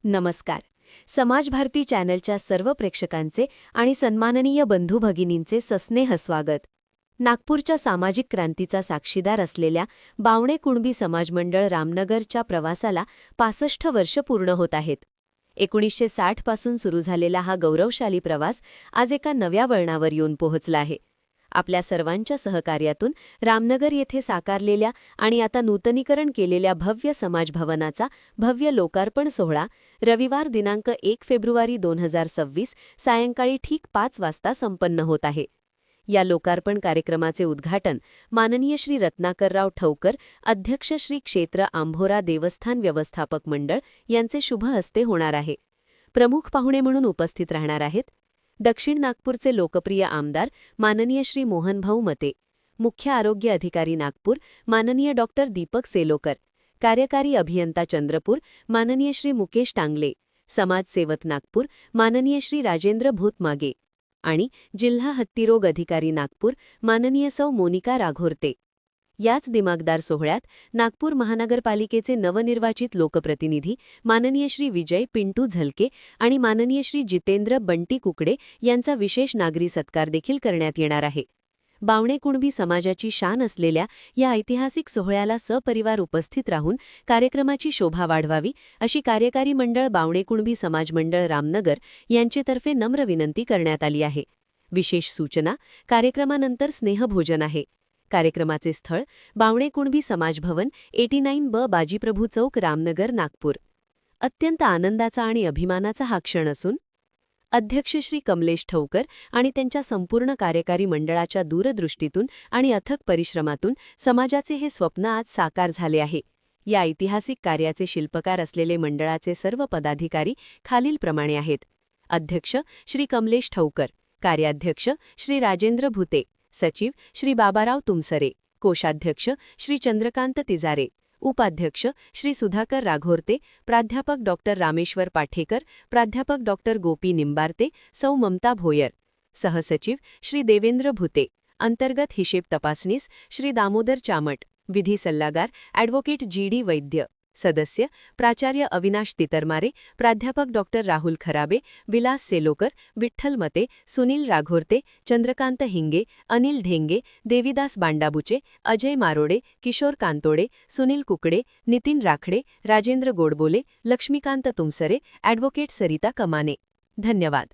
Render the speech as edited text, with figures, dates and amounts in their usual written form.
नमस्कार. समाज भारती चॅनलच्या सर्व प्रेक्षकांचे आणि सन्माननीय बंधू भगिनींचे सस्नेह स्वागत. नागपूरच्या सामाजिक क्रांतीचा साक्षीदार असलेल्या बावणे कुणबी समाज मंडळ रामनगरच्या प्रवासाला 65 वर्ष पूर्ण होत आहेत. 1960 पासून सुरू झालेला हा गौरवशाली प्रवास आज एका नव्या वळणावर येऊन पोहोचला आहे. आपल्या सर्वांच्या सहकार्यातून रामनगर येथे साकारलेल्या आणि आता नूतनीकरण केलेल्या भव्य समाज भवनाचा भव्य लोकार्पण सोहळा रविवार दिनांक 1 फेब्रुवारी 2026 सायंकाळी ठीक 5 वाजता संपन्न होत आहे. या लोकार्पण कार्यक्रमाचे उद्घाटन माननीय श्री रत्नाकरराव ठौकर, अध्यक्ष श्री क्षेत्र आंभोरा देवस्थान व्यवस्थापक मंडळ यांचे शुभ हस्ते होणार आहे. प्रमुख पाहुणे म्हणून उपस्थित राहणार आहेत दक्षिण नागपूरचे लोकप्रिय आमदार माननीय श्री मोहनभाऊ मते, मुख्य आरोग्य अधिकारी नागपूर माननीय डॉक्टर दीपक सेलोकर, कार्यकारी अभियंता चंद्रपूर माननीय श्री मुकेश टांगले, समाजसेवक नागपूर माननीय श्री राजेंद्र भूतमागे आणि जिल्हा हत्तीरोग अधिकारी नागपूर माननीय सौ मोनिका राघोरते. याच दिमागदार सोहळ्यात नागपूर महानगरपालिकेचे नवनिर्वाचित लोकप्रतिनिधी माननीय श्री विजय पिंटू झलके आणि माननीय श्री जितेंद्र बंटी कुकडे यांचा विशेष नागरी सत्कार देखील करण्यात येणार आहे. बावणे कुणबी समाजाची शान असलेल्या या ऐतिहासिक सोहळ्याला सपरिवार उपस्थित राहून कार्यक्रमाची शोभा वाढवावी अशी कार्यकारी मंडळ बावणे कुणबी समाज मंडळ रामनगर यांचेतर्फे नम्र विनंती करण्यात आली आहे. विशेष सूचना: कार्यक्रमानंतर स्नेहभोजन आहे. कार्यक्रमाचे स्थळ बावणे कुणबी समाज भवन 89 बाजीप्रभू चौक रामनगर नागपूर. अत्यंत आनंदाचा आणि अभिमानाचा हा क्षण असून अध्यक्ष श्री कमलेश ठौकर आणि त्यांच्या संपूर्ण कार्यकारी मंडळाच्या दूरदृष्टीतून आणि अथक परिश्रमातून समाजाचे हे स्वप्न आज साकार झाले आहे. या ऐतिहासिक कार्याचे शिल्पकार असलेले मंडळाचे सर्व पदाधिकारी खालीलप्रमाणे आहेत: अध्यक्ष श्री कमलेश ठौकर, कार्याध्यक्ष श्री राजेंद्र भूते, सचिव श्री बाबाराव तुमसरे, कोषाध्यक्ष श्री चंद्रकांत तिजारे, उपाध्यक्ष श्री सुधाकर राघोरते, प्राध्यापक डॉक्टर रामेश्वर पाठेकर, प्राध्यापक डॉक्टर गोपी निंबारते, सौ ममता भोयर, सहसचिव श्री देवेंद्र भूते, अंतर्गत हिशेब तपासनीस श्री दामोदर चामट, विधी सल्लागार ॲडव्होकेट जी.डी. वैद्य, सदस्य प्राचार्य अविनाश तितरमारे, प्राध्यापक डॉक्टर राहुल खराबे, विलास सेलोकर, विठ्ठल मते, सुनील राघोरते, चंद्रकांत हिंगे, अनिल ढेंगे, देविदास बांडाबुचे, अजय मारोडे, किशोर कांतोडे, सुनील कुकडे, नितीन राखडे, राजेंद्र गोडबोले, लक्ष्मीकांत तुमसरे, ॲडव्होकेट सरिता कमाने. धन्यवाद.